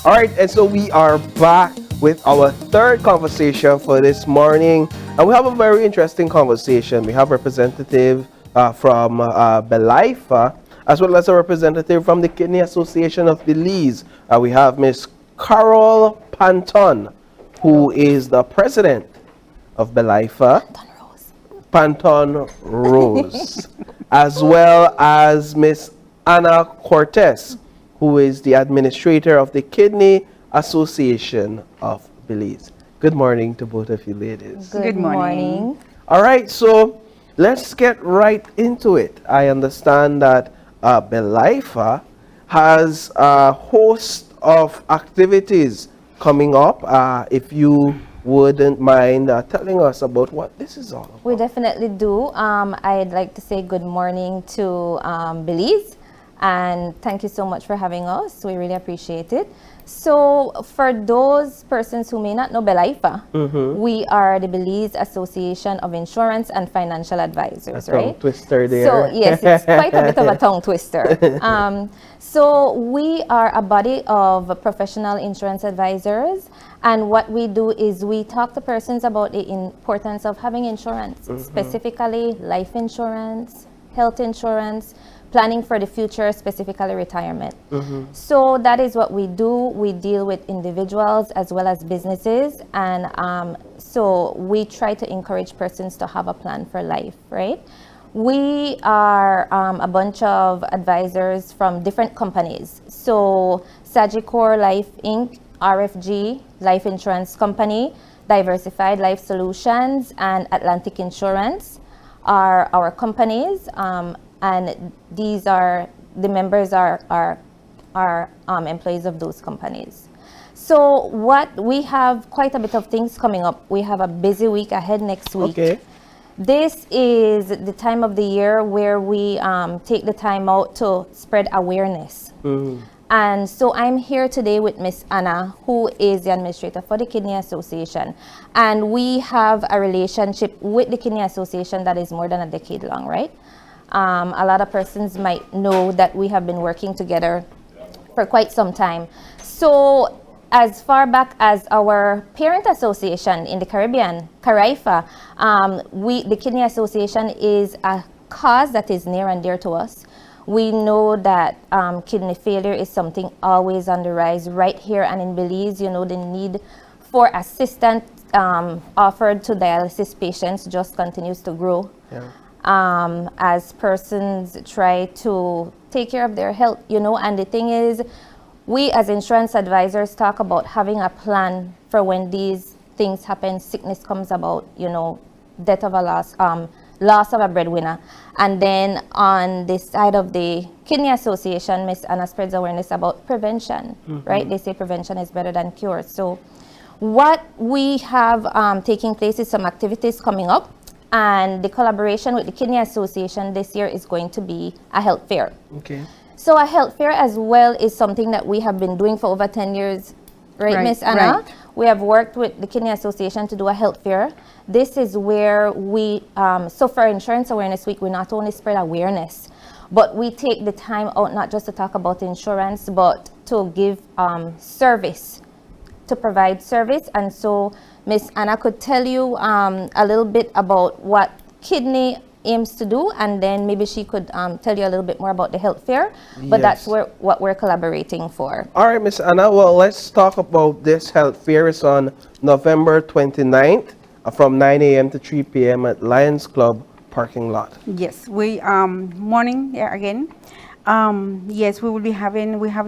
All right, and so we are back with our third conversation for this morning, and we have a very interesting conversation. We have representative from BelAIFA, as well as a representative from the Kidney Association of Belize. We have Miss Carol Panton, who is the president of BelAIFA, Panton Rose, as well as Miss Anna Cortez, who is the administrator of the Kidney Association of Belize. Good morning to both of you ladies. Good morning. All right, so let's get right into it. I understand that BelAIFA has a host of activities coming up. If you wouldn't mind telling us about what this is all about. We definitely do. I'd like to say good morning to Belize, and thank you so much for having us. We really appreciate it. So for those persons who may not know BelAIFA, we are the Belize Association of Insurance and Financial Advisors, A right? tongue twister there. So yes, it's quite a bit of a tongue twister. So we are a body of professional insurance advisors, and what we do is we talk to persons about the importance of having insurance, specifically life insurance, health insurance, planning for the future, specifically retirement. So that is what we do. We deal with individuals as well as businesses, and so we try to encourage persons to have a plan for life, right? We are a bunch of advisors from different companies. So Sagicor Life Inc., RFG, Life Insurance Company, Diversified Life Solutions, and Atlantic Insurance are our companies. And these are, the members are employees of those companies. So what we have quite a bit of things coming up. We have a busy week ahead next week. Okay. This is the time of the year where we take the time out to spread awareness. And so I'm here today with Miss Anna, who is the administrator for the Kidney Association. And we have a relationship with the Kidney Association that is more than a decade long, right? A lot of persons might know that we have been working together for quite some time. So as far back as our parent association in the Caribbean, BelAIFA, the Kidney Association is a cause that is near and dear to us. We know that kidney failure is something always on the rise right here and in Belize. You know, the need for assistance offered to dialysis patients just continues to grow. As persons try to take care of their health, you know, and the thing is, we as insurance advisors talk about having a plan for when these things happen, sickness comes about, you know, death of a loss of a breadwinner. And then on this side of the Kidney Association, Miss Anna spreads awareness about prevention, right? They say prevention is better than cure. So what we have taking place is some activities coming up. And the collaboration with the Kidney Association this year is going to be a health fair. Okay. So a health fair as well is something that we have been doing for over 10 years, right, Miss Anna? Right. We have worked with the Kidney Association to do a health fair. This is where we, so for Insurance Awareness Week, we not only spread awareness, but we take the time out not just to talk about insurance, but to give service, to provide service. And so Miss Anna could tell you a little bit about what Kidney aims to do, and then maybe she could tell you a little bit more about the health fair, but that's what we're collaborating for. All right, Miss Anna, well, let's talk about this health fair. It's on November 29th from 9 a.m. to 3 p.m. at Lions Club parking lot. Yes, we morning again. Yes, we have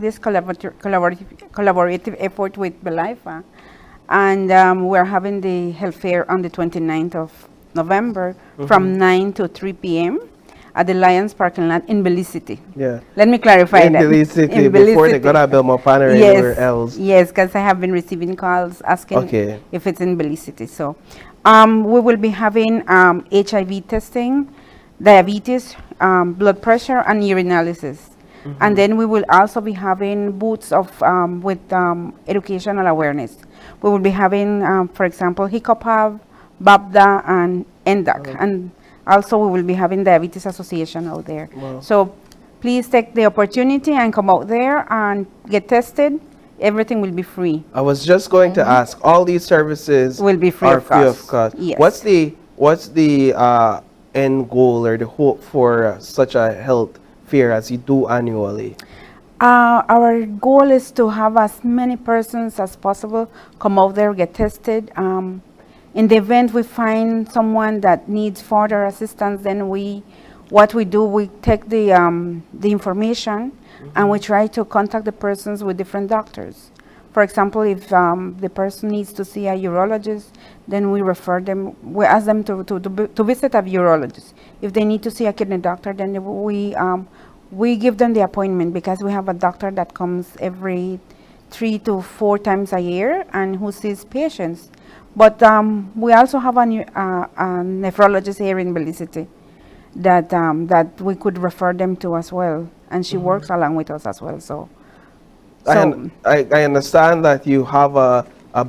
this collaborative effort with BelAIFA, and we're having the health fair on the 29th of November from 9 to 3 p.m. at the Lions parking lot in Belize City. Yeah. Let me clarify that. Belize City, before they got to build more panel anywhere else. Yes, because I have been receiving calls asking if it's in Belize City. So we will be having HIV testing, diabetes, blood pressure, and urinalysis. And then we will also be having booths of with educational awareness. We will be having, for example, hiccup hub, BABDA, and NDAC. And also we will be having Diabetes Association out there. Wow. So please take the opportunity and come out there and get tested. Everything will be free. I was just going to ask, all these services Will be free are of free of cost. cost. Yes. What's the end goal or the hope for such a health fair as you do annually? Our goal is to have as many persons as possible come out there, get tested. In the event we find someone that needs further assistance, then we take the information and we try to contact the persons with different doctors. For example, if the person needs to see a urologist, then we ask them to visit a urologist. If they need to see a kidney doctor, then we give them the appointment, because we have a doctor that comes every 3 to 4 times a year and who sees patients. But we also have a nephrologist here in Belize that we could refer them to as well, and she works along with us as well. So I understand that you have a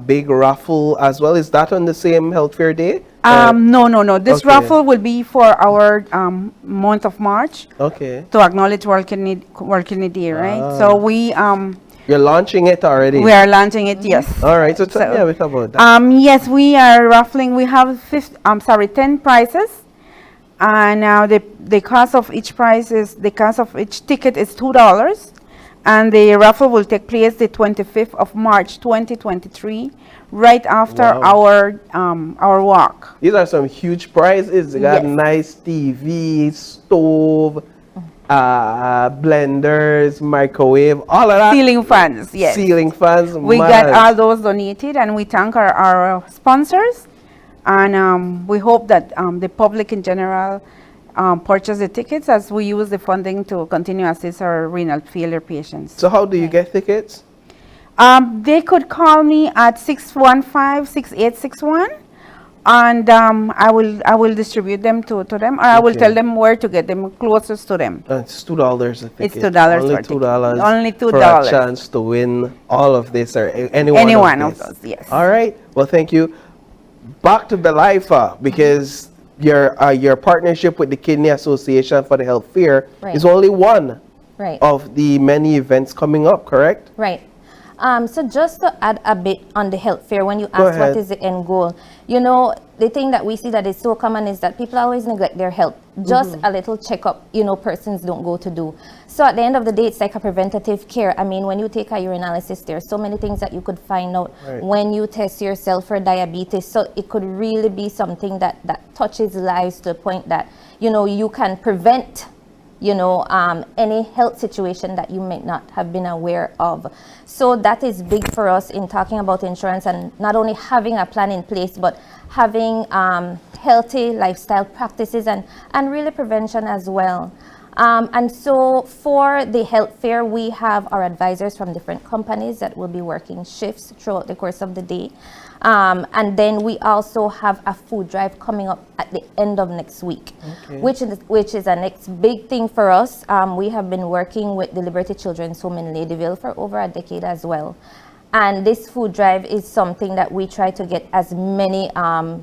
big raffle as well. Is that on the same health fair day? No. This Okay. raffle will be for our month of March Okay. to acknowledge World Kidney Day, right? So You're launching it already? we are launching it, yes. All right. So tell me a bit about that. Yes, we are raffling. We have 10 prizes, and now the cost of each ticket is $2, and the raffle will take place the 25th of March 2023, right after our walk. These are some huge prizes. You got Yes. nice TV, stove, blenders, microwave, all of that. Ceiling fans, yes. Ceiling fans. We got all those donated, and we thank our sponsors, and we hope that the public in general purchase the tickets, as we use the funding to continue assist our renal failure patients. So how do you get tickets? They could call me at 615-6861, and I will distribute them to them, or I will tell them where to get them closest to them. It's $2 a ticket. It's $2 Only for ticket. $2. Only For a $2. chance to win all of this or any One of of this. those, yes. All right. Well, thank you. Back to BelAIFA, because your partnership with the Kidney Association for the Health Fair Right. is only one Right. of the many events coming up, correct? Right. So just to add a bit on the health fair, when you Go ask ahead. what is the end goal, the thing that we see that is so common is that people always neglect their health. Just a little checkup, persons don't go to do. So at the end of the day, it's like a preventative care. I mean, when you take a urinalysis, there are so many things that you could find out Right. when you test yourself for diabetes. So it could really be something that touches lives to the point that, you can prevent any health situation that you may not have been aware of. So that is big for us in talking about insurance, and not only having a plan in place, but having healthy lifestyle practices and really prevention as well. And so for the health fair, we have our advisors from different companies that will be working shifts throughout the course of the day. And then we also have a food drive coming up at the end of next week, which is a next big thing for us. We have been working with the Liberty Children's Home in Ladyville for over a decade as well. And this food drive is something that we try to get as many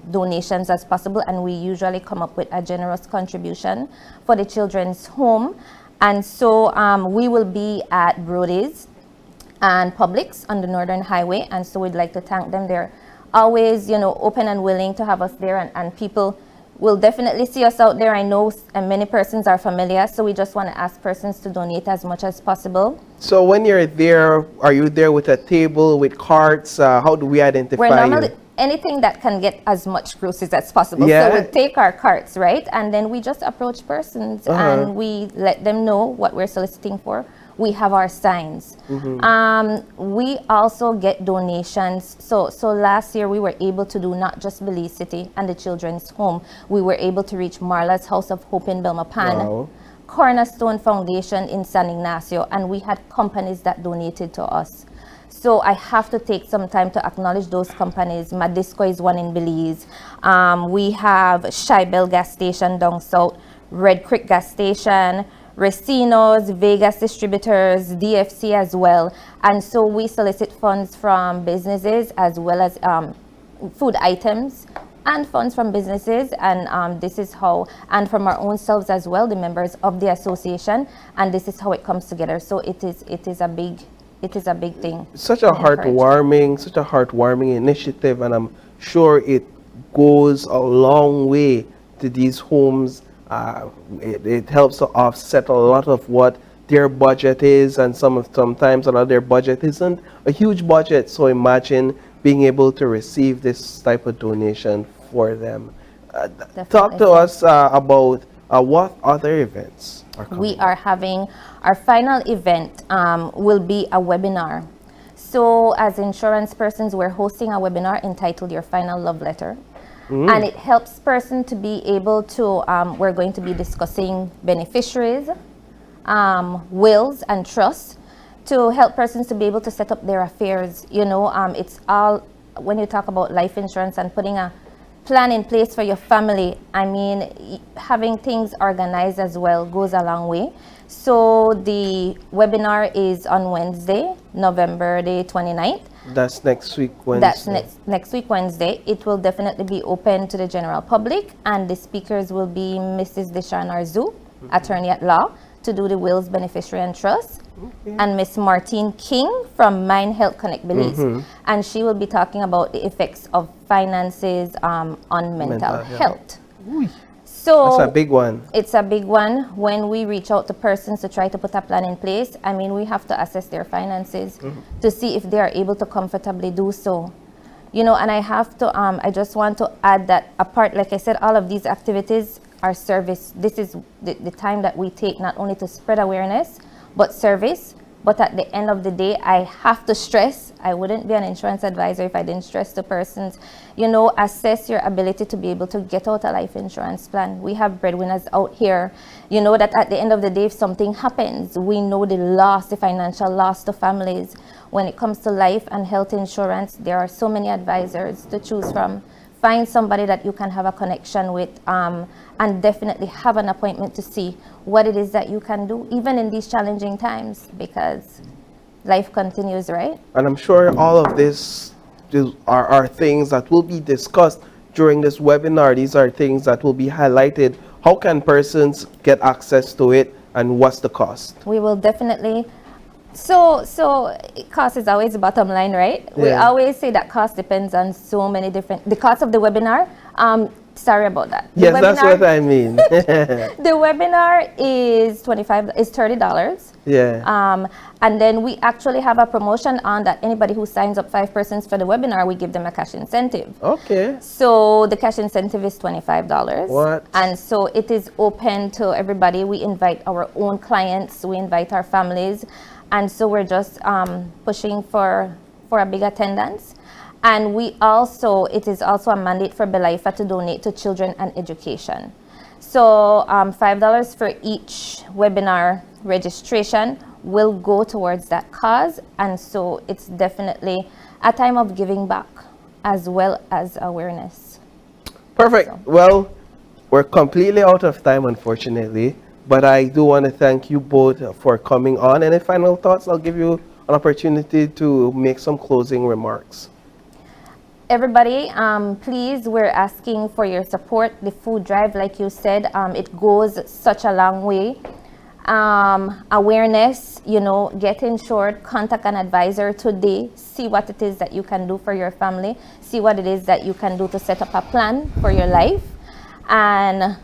donations as possible, and we usually come up with a generous contribution for the children's home. And so we will be at Brody's and Publix on the Northern Highway, and so we'd like to thank them. They're always, open and willing to have us there, and people will definitely see us out there. I know many persons are familiar, so we just want to ask persons to donate as much as possible. So when you're there, are you there with a table, with carts? How do we identify We're normally you? anything that can get as much groceries as possible. Yeah. So we take our carts, right? And then we just approach persons and we let them know what we're soliciting for. We have our signs. We also get donations. So last year we were able to do not just Belize City and the Children's Home. We were able to reach Marla's House of Hope in Pan, Wow. Cornerstone Foundation in San Ignacio, and we had companies that donated to us. So I have to take some time to acknowledge those companies. Madisco is one in Belize. We have Shybel Gas Station down south, Red Creek Gas Station, Racino's, Vegas Distributors, DFC as well. And so we solicit funds from businesses as well as food items and funds from businesses, and this is how, and from our own selves as well, the members of the association, and this is how it comes together. So it is a big it is a big thing. Such a heartwarming initiative, and I'm sure it goes a long way to these homes. It helps to offset a lot of what their budget is, and sometimes a lot of their budget isn't a huge budget. So imagine being able to receive this type of donation for them. Talk to us about what other events are coming. We are having our final event will be a webinar. So as insurance persons, we're hosting a webinar entitled Your Final Love Letter. And it helps person to be able to, we're going to be discussing beneficiaries, wills and trusts to help persons to be able to set up their affairs. You know, it's all, when you talk about life insurance and putting a plan in place for your family, I mean, having things organized as well goes a long way. So the webinar is on Wednesday, November the 29th. That's next week Wednesday. That's next week Wednesday. It will definitely be open to the general public, and the speakers will be Mrs. Deshawn Arzu, attorney at law, to do the wills, beneficiary and trust, and Miss Martine King from Mind Health Connect Belize, and she will be talking about the effects of finances on mental health. So that's a big one. It's a big one. When we reach out to persons to try to put a plan in place, I mean, we have to assess their finances to see if they are able to comfortably do so. You know, and I have to, I just want to add that apart, like I said, all of these activities are service. This is the time that we take not only to spread awareness, but service. But at the end of the day, I have to stress, I wouldn't be an insurance advisor if I didn't stress to persons, you know, assess your ability to be able to get out a life insurance plan. We have breadwinners out here, you know, that at the end of the day, if something happens, we know the loss, the financial loss to families. When it comes to life and health insurance, there are so many advisors to choose from. Find somebody that you can have a connection with, and definitely have an appointment to see what it is that you can do, even in these challenging times, because life continues, right? And I'm sure all of this are things that will be discussed during this webinar. These are things that will be highlighted. How can persons get access to it, and what's the cost? We will definitely. So cost is always the bottom line, right? Yeah. We always say that cost depends on so many different, the cost of the webinar, sorry about that. Yes, that's what I mean. The webinar is $30. Yeah. And then we actually have a promotion on that anybody who signs up 5 persons for the webinar, we give them a cash incentive. Okay. So the cash incentive is $25. What? And so it is open to everybody. We invite our own clients, we invite our families. And so we're just pushing for a big attendance. And we also, it is also a mandate for BelAIFA to donate to children and education. So $5 for each webinar registration will go towards that cause. And so it's definitely a time of giving back as well as awareness. Perfect. So. Well, we're completely out of time, unfortunately. But I do want to thank you both for coming on. Any final thoughts? I'll give you an opportunity to make some closing remarks. Everybody, please, we're asking for your support. The food drive, like you said, it goes such a long way. Awareness, you know, get insured, contact an advisor today, see what it is that you can do for your family, see what it is that you can do to set up a plan for your life. And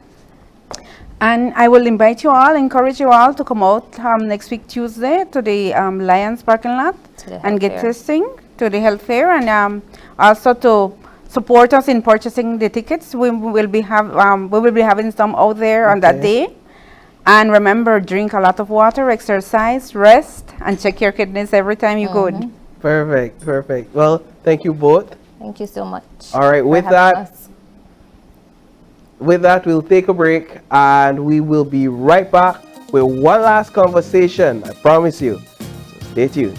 I will invite you all, encourage you all to come out next week Tuesday to the Lions parking lot and get testing to the health fair, and also to support us in purchasing the tickets. We will be having some out there on that day. And remember, drink a lot of water, exercise, rest, and check your kidneys every time you go. Perfect, perfect. Well, thank you both. Thank you so much. All right, with that, we'll take a break, and we will be right back with one last conversation, I promise you. So stay tuned.